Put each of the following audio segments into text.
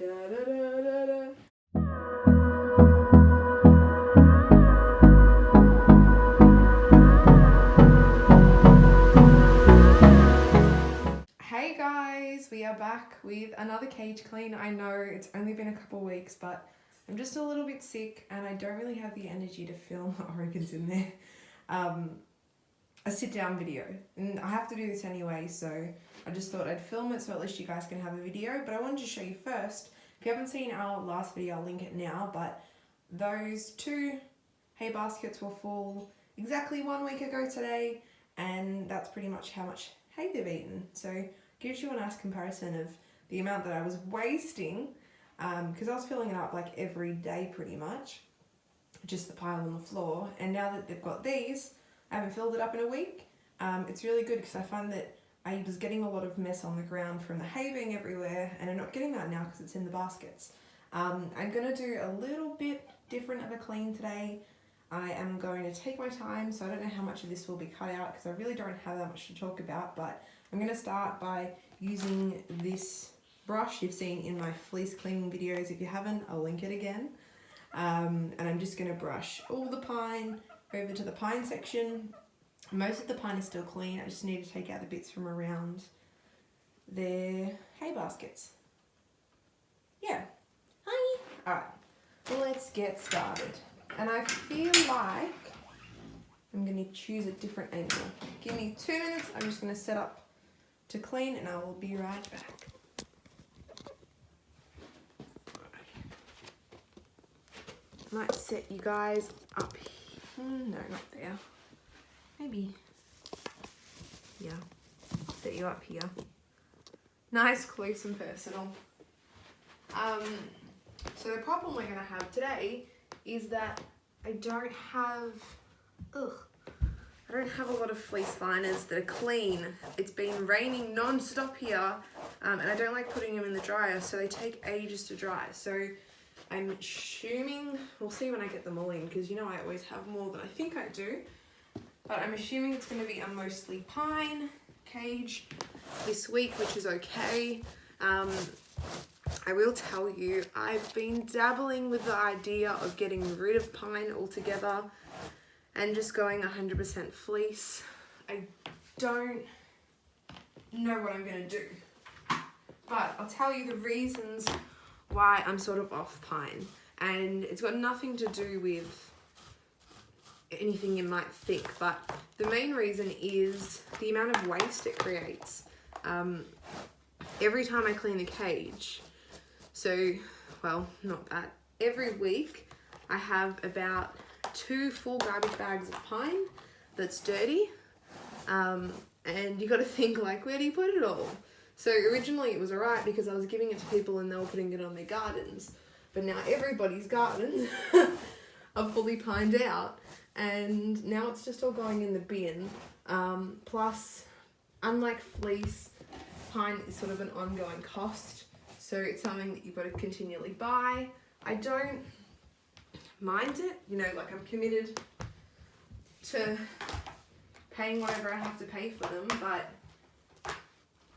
Da, da, da, da, da. Hey guys, we are back with another cage clean. I know it's only been a couple of weeks, but I'm just a little bit sick and I don't really have the energy to film Oregon's in there. A sit down video, and I have to do this anyway, so I just thought I'd film it so at least you guys can have a video. But I wanted to show you first, if you haven't seen our last video, I'll link it now, but those 2 hay baskets were full exactly 1 week ago today, and that's pretty much how much hay they've eaten. So gives you a nice comparison of the amount that I was wasting, because I was filling it up like every day pretty much, just the pile on the floor. And now that they've got these, I haven't filled it up in a week. It's really good because I find that I was getting a lot of mess on the ground from the hay being everywhere, and I'm not getting that now because it's in the baskets. I'm going to do a little bit different of a clean today. I am going to take my time, so I don't know how much of this will be cut out because I really don't have that much to talk about, but I'm going to start by using this brush you've seen in my fleece cleaning videos. If you haven't, I'll link it again. And I'm just going to brush all the pine over to the pine section. Most of the pine is still clean. I just need to take out the bits from around their hay baskets. Yeah. Hi. Alright, let's get started. And I feel like I'm going to choose a different angle. Give me 2 minutes. I'm just going to set up to clean and I will be right back. Might set you guys up here. No, not there. Maybe. Yeah. Set you up here. Nice, close and personal. So the problem we're going to have today is that I don't have a lot of fleece liners that are clean. It's been raining non-stop here, and I don't like putting them in the dryer, so they take ages to dry. So I'm assuming, we'll see when I get them all in, because you know I always have more than I think I do, but I'm assuming it's going to be a mostly pine cage this week, which is okay. I will tell you, I've been dabbling with the idea of getting rid of pine altogether and just going 100% fleece. I don't know what I'm going to do, but I'll tell you the reasons why I'm sort of off pine, and it's got nothing to do with anything you might think, but the main reason is the amount of waste it creates. Every time I clean the cage, so, well, not that, every week I have about 2 full garbage bags of pine that's dirty, and you got to think, like, where do you put it all? So originally it was alright because I was giving it to people and they were putting it on their gardens, but now everybody's gardens are fully pined out, and now it's just all going in the bin. Plus, unlike fleece, pine is sort of an ongoing cost, so it's something that you've got to continually buy. I don't mind it, you know, like I'm committed to paying whatever I have to pay for them, but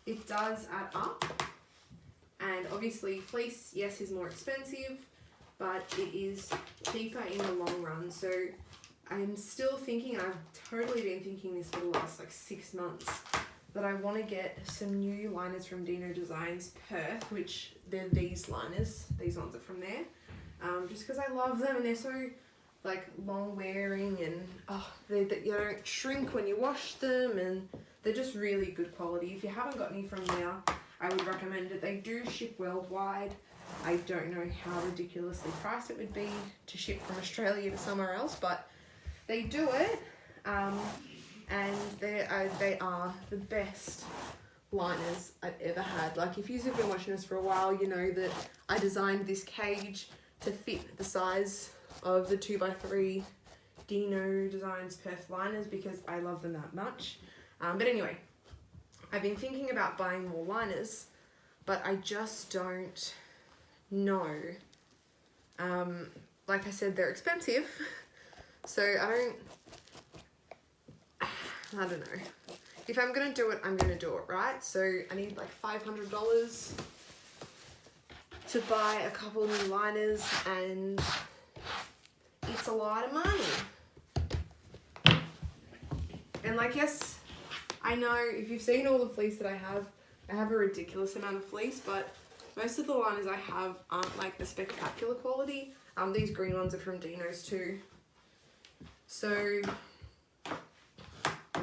it does add up. And obviously fleece, yes, is more expensive, but it is cheaper in the long run. So I'm still thinking, I've totally been thinking this for the last like 6 months, that I want to get some new liners from Dino Designs Perth, which they're these liners. These ones are from there. Just because I love them and they're so like long wearing, and they you don't shrink when you wash them, and they're just really good quality. If you haven't got any from there, I would recommend it. They do ship worldwide. I don't know how ridiculously priced it would be to ship from Australia to somewhere else, but they do it, and they are the best liners I've ever had. Like, if you've been watching us for a while, you know that I designed this cage to fit the size of the 2x3 Dino Designs Perth liners because I love them that much. But anyway, I've been thinking about buying more liners, but I just don't know. Like I said, they're expensive, so I don't know. If I'm going to do it, I'm going to do it, right? So I need like $500 to buy a couple new liners, and it's a lot of money. And like, yes, I know if you've seen all the fleece that I have a ridiculous amount of fleece, but most of the liners I have aren't like the spectacular quality. These green ones are from Dino's too. So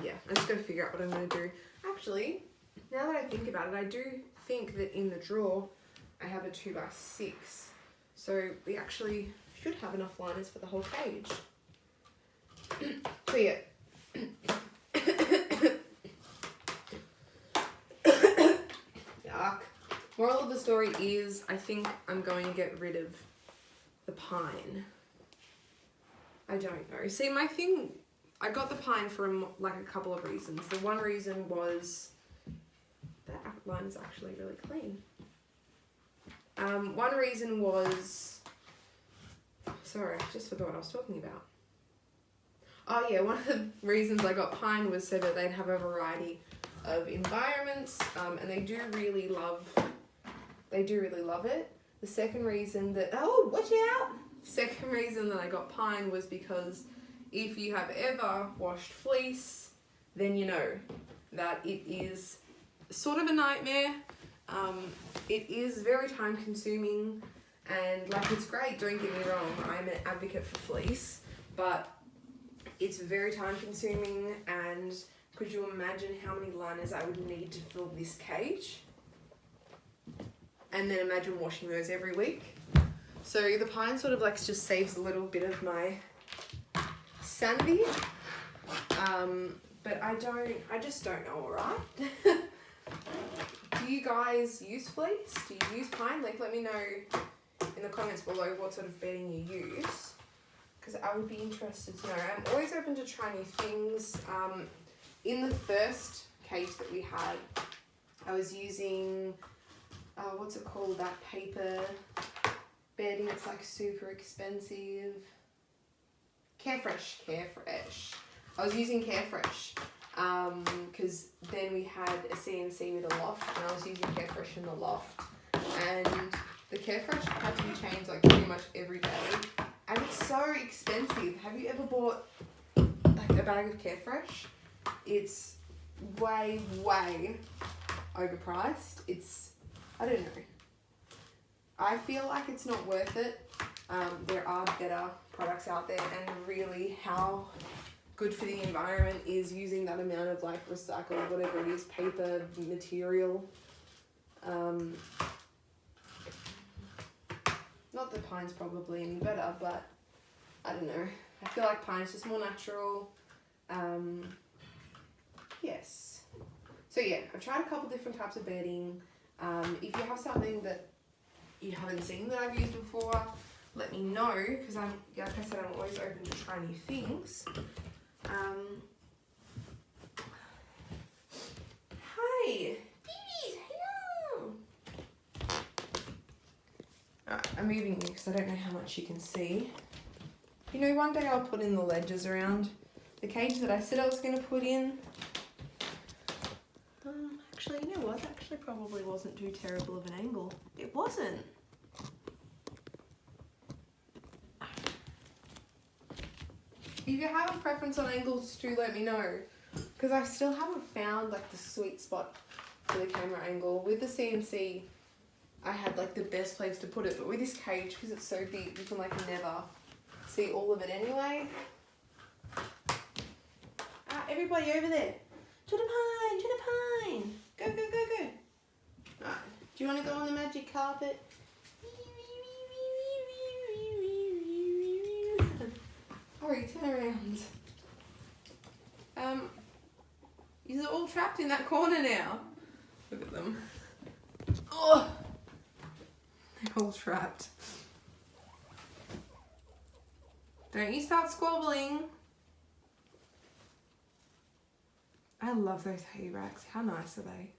yeah, I'm just gonna figure out what I'm gonna do. Actually, now that I think about it, I do think that in the drawer I have a 2x6. So we actually should have enough liners for the whole cage. So yeah. Yuck. Moral of the story is I think I'm going to get rid of the pine. I don't know. See, my thing, I got the pine for like a couple of reasons. The one reason was that line is actually really clean. One reason was, sorry, I just forgot what I was talking about. Oh yeah, one of the reasons I got pine was so that they'd have a variety of environments, and they do really love it. The second reason that, oh, watch out! Second reason that I got pine was because if you have ever washed fleece, then you know that it is sort of a nightmare. It is very time consuming, and like, it's great, don't get me wrong, I'm an advocate for fleece, but it's very time consuming, and could you imagine how many liners I would need to fill this cage? And then imagine washing those every week. So the pine sort of like just saves a little bit of my sanity. But I just don't know, alright? Do you guys use fleece? Do you use pine? Like, let me know in the comments below what sort of bedding you use, because I would be interested to know. I'm always open to try new things. In the first cage that we had, I was using, what's it called, that paper bedding, it's like super expensive. Carefresh. I was using Carefresh, because then we had a CNC with a loft, and I was using Carefresh in the loft, and the Carefresh had to be changed like pretty much every day, and it's so expensive. Have you ever bought like a bag of Carefresh? It's way overpriced. I don't know. I feel like it's not worth it. There are better products out there, and really how good for the environment is using that amount of like recycled, whatever it is, paper material. Not that pine's probably any better, but I don't know. I feel like pine's just more natural. Yes. So yeah, I've tried a couple different types of bedding. If you have something that you haven't seen that I've used before, let me know, because like I said, I'm always open to try new things. Hi, babies, hello. Alright, I'm moving you because I don't know how much you can see. You know, one day I'll put in the ledges around the cage that I said I was going to put in. Actually, you know what? That actually probably wasn't too terrible of an angle. It wasn't. If you have a preference on angles too, let me know. Because I still haven't found like the sweet spot for the camera angle. With the CNC, I had like the best place to put it. But with this cage, because it's so big, you can like never see all of it anyway. Everybody over there. To the pine, to the pine. Go, go, go, go. Alright, do you want to go on the magic carpet? Hurry, turn around. You're all trapped in that corner now. Look at them. Oh, they're all trapped. Don't you start squabbling. I love those hay racks. How nice are they?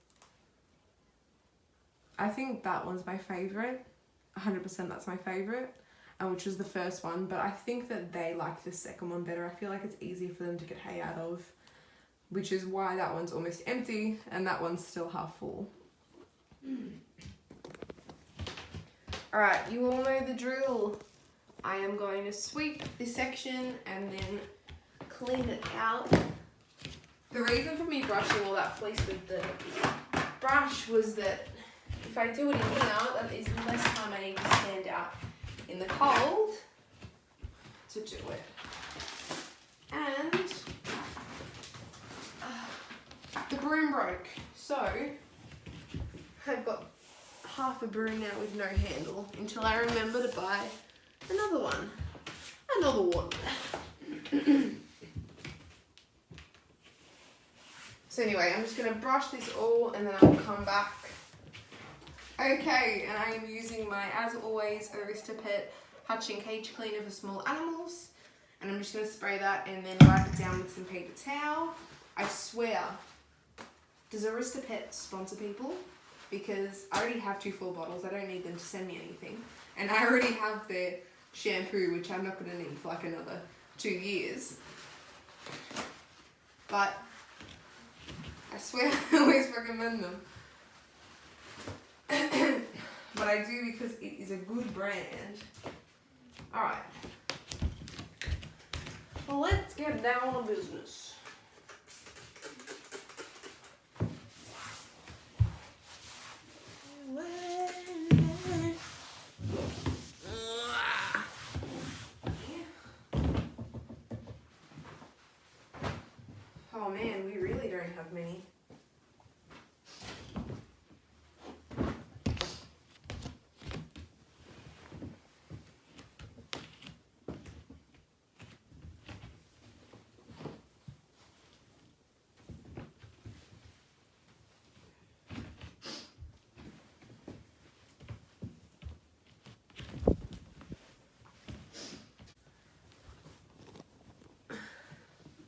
I think that one's my favourite. 100% that's my favourite. Which was the first one, but I think that they like the second one better. I feel like it's easier for them to get hay out of, which is why that one's almost empty and that one's still half full. Alright, you all know the drill. I am going to sweep this section and then clean it out. The reason for me brushing all that fleece with the brush was that if I do it in here, that is less time I need to stand out in the cold to do it. And the broom broke, so I've got half a broom now with no handle until I remember to buy another one. Another one. So anyway, I'm just going to brush this all and then I'll come back. Okay, and I am using my, as always, Aristopet Hutching Cage Cleaner for small animals. And I'm just going to spray that and then wipe it down with some paper towel. I swear, does Aristopet sponsor people? Because I already have 2 full bottles. I don't need them to send me anything. And I already have their shampoo, which I'm not going to need for like another 2 years. But I swear I always recommend them. But I do because it is a good brand. Alright. Well, let's get down to business. Oh man, we really don't have many.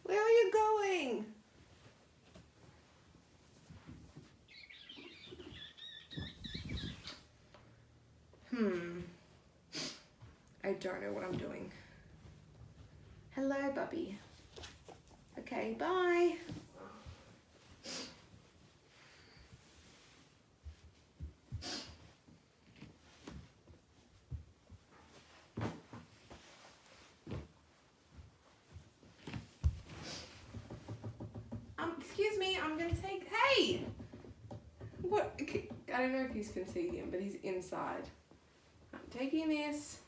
Where are you going? I don't know what I'm doing. Hello, Bubby. Okay, bye. Excuse me, I'm gonna take, hey! What, okay, I don't know if you can see him, but he's inside. I'm taking this.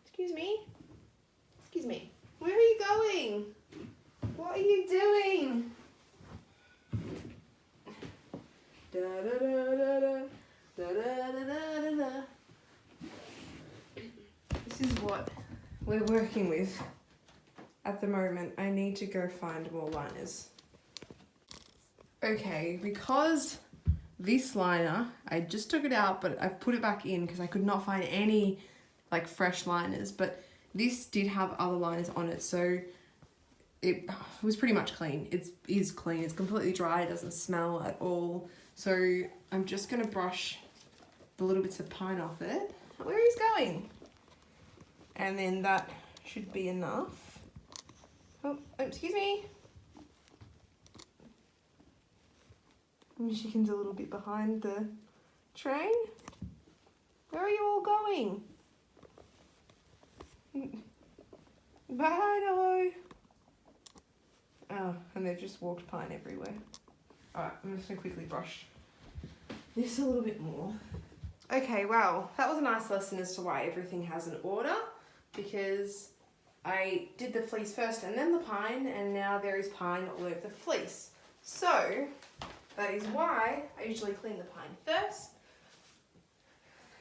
Excuse me? Excuse me. Where are you going? What are you doing? Da da da da da da da da da da. This is what we're working with at the moment. I need to go find more liners. Okay, because this liner, I just took it out, but I've put it back in because I could not find any like fresh liners, but this did have other liners on it, so it was pretty much clean. It is clean, it's completely dry, it doesn't smell at all. So I'm just gonna brush the little bits of pine off it. Where he's going. And then that should be enough. Oh, excuse me. Chicken's a little bit behind the train. Where are you all going? Bye, no. Oh, and they've just walked pine everywhere. Alright, I'm just gonna quickly brush this a little bit more. Okay, well, that was a nice lesson as to why everything has an order, because I did the fleece first and then the pine, and now there is pine all over the fleece. So, that is why I usually clean the pine first.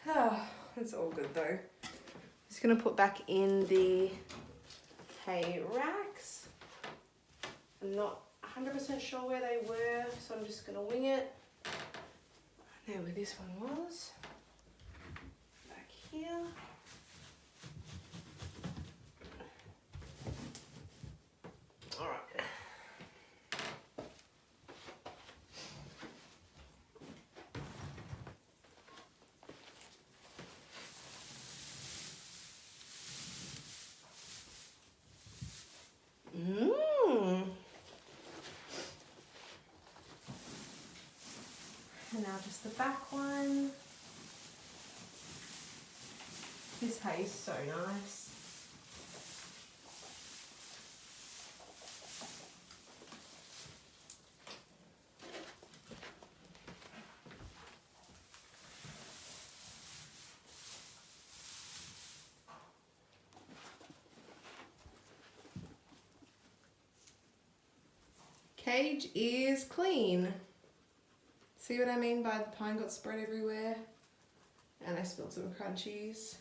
Oh, it's all good though. Just gonna put back in the hay racks. I'm not 100% sure where they were, so I'm just gonna wing it. I know where this one was. Back here. All right. the back one. This hay is so nice. Cage is clean. See what I mean by the pine got spread everywhere? And I spilled some crunchies.